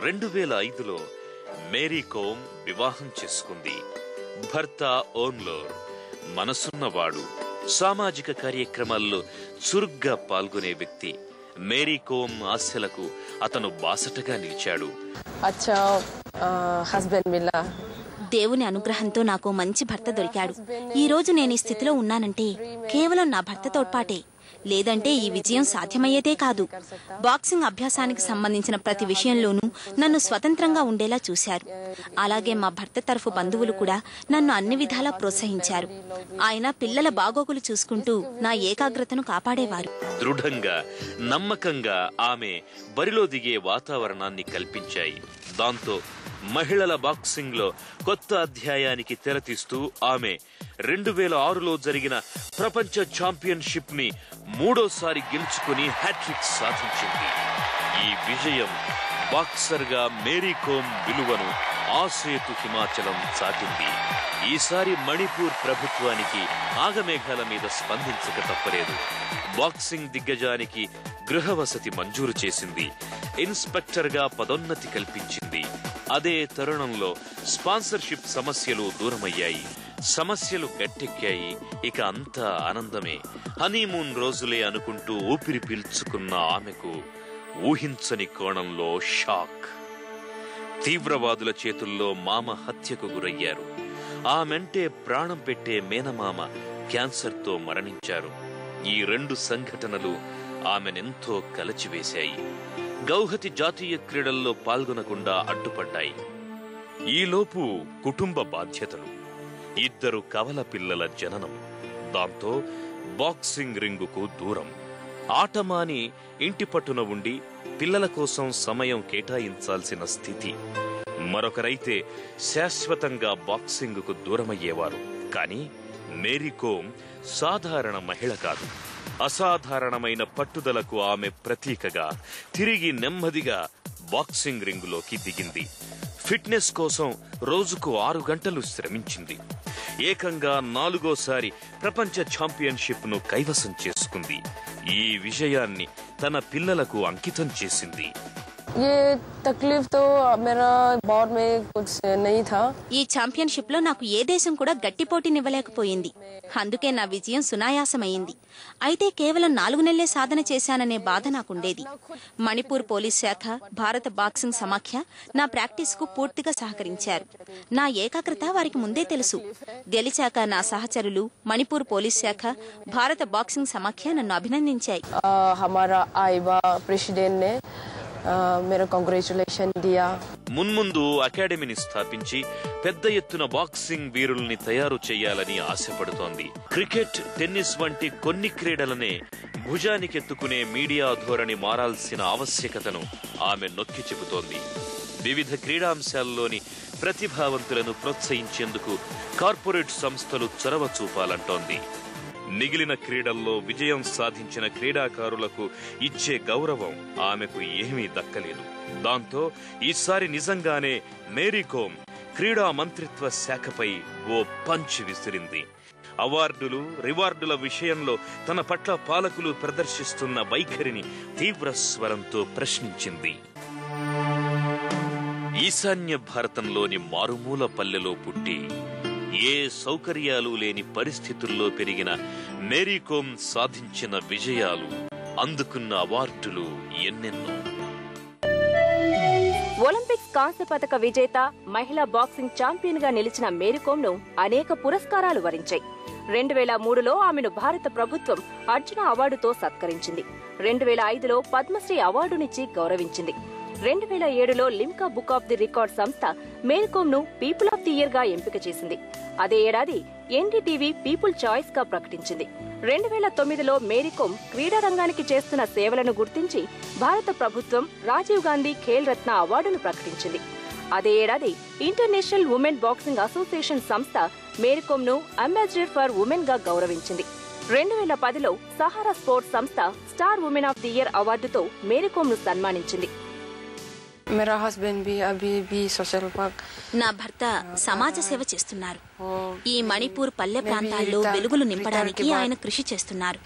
2005లో Mary come వివాహం చేసుకుంది. భర్త ఓన్లోర్ మనసున్నవాడు, సామాజిక కార్యక్రమాల్లో చురుగ్గా పాల్గొనే వ్యక్తి. మేరీ కోమ్ ఆశలకు అతను బాసటగా నిలిచాడు. దేవుని అనుగ్రహంతో నాకు మంచి భర్త దొరికాడు. ఈ రోజు నేను ఈ స్థితిలో ఉన్నానంటే కేవలం నా భర్త తోడ్పాటే, లేదంటే ఈ విజయం సాధ్యమయ్యేదే కాదు. బాక్సింగ్ అభ్యాసానికి సంబంధించిన ప్రతి విషయంలోనూ నన్ను స్వతంత్రంగా ఉండేలా చూశారు. అలాగే మా భర్త తరఫు బంధువులు కూడా నన్ను అన్ని విధాలా ప్రోత్సహించారు. ఆయన పిల్లల బాగోగులు చూసుకుంటూ నా ఏకాగ్రతను కాపాడేవారు. దృఢంగా, నమ్మకంగా ఆమె బరిలో దిగే వాతావరణాన్ని కల్పించాయి. దాంతో మహిళల బాక్సింగ్ లో కొత్త అధ్యాయానికి తెరతీస్తూ ఆమె 2006లో జరిగిన ప్రపంచ ఛాంపియన్షిప్ ని 3వ గెలుచుకుని హ్యాట్రిక్ సాధించింది. ఈ విజయం బాక్సర్ గా మేరీ కోమ్ విలువను ఆసేతు హిమాచలం చాటింది. ఈసారి మణిపూర్ ప్రభుత్వానికి ఆగమేఘాల మీద స్పందించక తప్పలేదు. బాక్సింగ్ దిగ్గజానికి గృహవసతి మంజూరు చేసింది. ఇన్స్పెక్టర్ గా పదోన్నతి కల్పించింది. అదే తరుణంలో స్పాన్సర్షిప్ సమస్యలు దూరమయ్యాయి. సమస్యలు గట్టెక్కాయి. ఇక అంతా ఆనందమే. హనీమూన్ రోజులే అనుకుంటూ ఊపిరి పీల్చుకున్న ఆమెకు ఊహించని కోణంలో షాక్. తీవ్రవాదుల చేతుల్లో మామ హత్యకు గురయ్యారు. ఆమెంటే ప్రాణం పెట్టే మేనమామ క్యాన్సర్తో మరణించారు. ఈ 2 సంఘటనలు ఆమెనెంతో కలచివేశాయి. గౌహతి జాతీయ క్రీడల్లో పాల్గొనకుండా అడ్డుపడ్డాయి. ఈలోపు కుటుంబ బాధ్యతలు, 2 కవల పిల్లల జననం, దాంతో బాక్సింగ్ రింగుకు దూరం. ఆటమాని ఇంటి పట్టున ఉండి పిల్లల కోసం సమయం కేటాయించాల్సిన స్థితి. మరొకరైతే శాశ్వతంగా బాక్సింగ్కు దూరమయ్యేవారు. కానీ మేరీ కోమ్ సాధారణ మహిళ కాదు. అసాధారణమైన పట్టుదలకు ఆమె ప్రతీకగా తిరిగి నెమ్మదిగా బాక్సింగ్ రింగులోకి దిగింది. ఫిట్నెస్ కోసం రోజుకు 6 గంటలు శ్రమించింది. ఏకంగా 4వ ప్రపంచ ఛాంపియన్షిప్ ను కైవసం చేసుకుంది. ఈ విజయాన్ని తన పిల్లలకు అంకితం చేసింది. ఈ ఛాంపియన్షిప్ లో నాకు ఏ దేశం కూడా గట్టి పోటీనివ్వలేకపోయింది. అందుకే నా విజయం సునాయాసమైంది. అయితే కేవలం 4 నెలలే సాధన చేశాననే బాధ నాకుండేది. మణిపూర్ పోలీస్ శాఖ, భారత బాక్సింగ్ సమాఖ్య నా ప్రాక్టీస్ కు పూర్తిగా సహకరించారు. నా ఏకాగ్రత వారికి ముందే తెలుసు. గెలిచాక నా సహచరులు, మణిపూర్ పోలీస్ శాఖ, భారత బాక్సింగ్ సమాఖ్య నన్ను అభినందించాయి. మున్ముందు అకాడమీని స్థాపించి పెద్ద ఎత్తున బాక్సింగ్ వీరుల్ని తయారు చేయాలని ఆశపడుతోంది. క్రికెట్, టెన్నిస్ వంటి కొన్ని క్రీడలనే భుజానికెత్తుకునే మీడియా ధోరణి మారాల్సిన ఆవశ్యకతను ఆమె నొక్కి చెబుతోంది. వివిధ క్రీడాంశాల్లోని ప్రతిభావంతులను ప్రోత్సహించేందుకు కార్పొరేట్ సంస్థలు చొరవ చూపాలంటోంది. మిగిలిన క్రీడల్లో విజయం సాధించిన క్రీడాకారులకు ఇచ్చే గౌరవం ఆమెకు ఏమీ దక్కలేదు. దాంతో ఈసారి నిజంగానే మేరీ కోమ్ క్రీడా మంత్రిత్వ శాఖపై ఓ పంచ్ విసిరింది. అవార్డులు, రివార్డుల విషయంలో తన పట్ల పాలకులు ప్రదర్శిస్తున్న వైఖరిని తీవ్ర స్వరంతో ప్రశ్నించింది. ఈశాన్య భారతంలోని మారుమూల పల్లెలో పుట్టి ఏ సౌకర్యాలు లేని పరిస్థితుల్లో పెరిగిన మేరీ కోమ్ సాధించిన విజయాలు, అందుకున్న అవార్డులు ఎన్నెన్నో. ఒలింపిక్స్ కాంస్య పతక విజేత, మహిళా బాక్సింగ్ ఛాంపియన్ గా నిలిచిన మేరీ కోమ్ ను అనేక పురస్కారాలు వరించాయి. 2003లో ఆమెను భారత ప్రభుత్వం అర్జున అవార్డుతో సత్కరించింది. 2005లో పద్మశ్రీ అవార్డునిచ్చి గౌరవించింది. 2007లో Limca book of the record సంస్థ మేరీ కోమ్ ను పీపుల్ ఆఫ్ ది ఇయర్ గా ఎంపిక చేసింది. అదే ఏడాది ఎన్డీటీవీ పీపుల్ చాయిస్ గా ప్రకటించింది. 2009లో మేరీ కోమ్ క్రీడా రంగానికి చేస్తున్న సేవలను గుర్తించి భారత ప్రభుత్వం రాజీవ్ గాంధీ ఖేల్ రత్న అవార్డును ప్రకటించింది. అదే ఏడాది ఇంటర్నేషనల్ ఉమెన్ బాక్సింగ్ అసోసియేషన్ సంస్థ మేరీ కోమ్ ను అంబాసిడర్ ఫర్ ఉమెన్ గా గౌరవించింది. 2010లో సహారా స్పోర్ట్స్ సంస్థ star women of the year అవార్డుతో మేరీ కోమ్ ను సన్మానించింది. मेरा हस्बैंड भी अभी भी सोशल वर्क నా భర్త సమాజ సేవ చేస్తున్నారు. ఈ మణిపూర్ పల్లె ప్రాంతాల్లో వెలుగులు నింపడానికి ఆయన కృషి చేస్తున్నారు.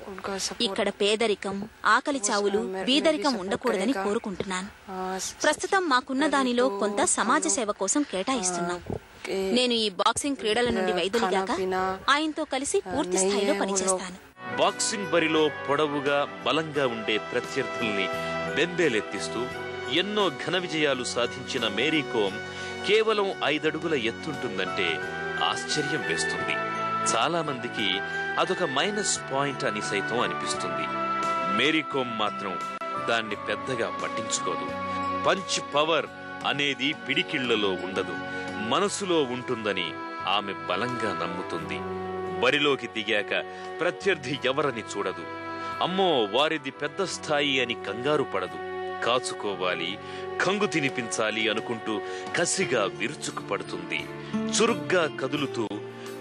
ఇక్కడ పేదరికం, ఆకలి చావులు, బీదరికం ఉండకూడదని కోరుకుంటున్నాను. ప్రస్తుతం మాకున్న దానిలో కొంత సమాజ సేవ కోసం కేటాయిస్తున్నాం. నేను ఈ బాక్సింగ్ క్రీడల నుండి వైదొలిగాక ఆయనతో కలిసి పూర్తి స్థాయిలో పనిచేస్తాను. బాక్సింగ్ బరిలో పొడవుగా బలంగా ఉండే ప్రత్యర్థుల్ని బెంబేలెత్తిస్తూ ఎన్నో ఘన విజయాలు సాధించిన మేరీ కోమ్ కేవలం 5 అడుగుల ఎత్తుంటుందంటే ఆశ్చర్యం వేస్తుంది. చాలా మందికి అదొక మైనస్ పాయింట్ అని సైతం అనిపిస్తుంది. మేరీ కోమ్ మాత్రం దాన్ని పెద్దగా పట్టించుకోదు. పంచ్ పవర్ అనేది పిడికిళ్లలో ఉండదు, మనసులో ఉంటుందని ఆమె బలంగా నమ్ముతుంది. బరిలోకి దిగాక ప్రత్యర్థి ఎవరని చూడదు. అమ్మో వారిది పెద్ద స్థాయి అని కంగారు పడదు. కాచుకోవాలి, కంగు తినిపించాలి అనుకుంటూ కసిగా విరుచుకుపడుతుంది. చురుగ్గా కదులుతూ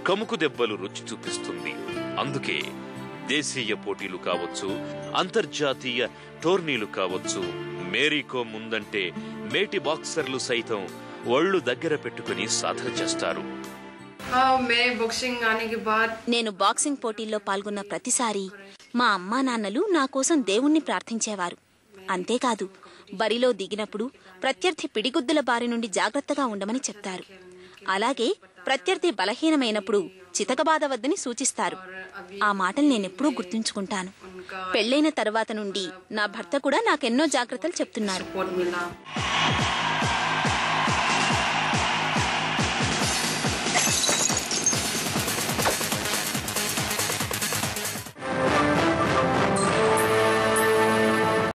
కముకు దెబ్బలు రుచి చూపిస్తుంది. అందుకే దేశీయ పోటీలు కావచ్చు, అంతర్జాతీయ టోర్నీలు కావచ్చు, మేరీ కోమ్ ముందంటే మేటి బాక్సర్లు సైతం ఒళ్ళు దగ్గర పెట్టుకుని సాధన చేస్తారు. నేను బాక్సింగ్ పోటీల్లో పాల్గొన్న ప్రతిసారి మా అమ్మా నాన్నలు నా కోసం దేవుణ్ణి ప్రార్థించేవారు. అంతేకాదు, బరిలో దిగినప్పుడు ప్రత్యర్థి పిడిగుద్దుల బారి నుండి జాగ్రత్తగా ఉండమని చెప్తారు. అలాగే ప్రత్యర్థి బలహీనమైనప్పుడు చితకబాద వద్దని సూచిస్తారు. ఆ మాటలు నేనెప్పుడూ గుర్తుంచుకుంటాను. పెళ్లైన తర్వాత నుండి నా భర్త కూడా నాకెన్నో జాగ్రత్తలు చెప్తున్నారు.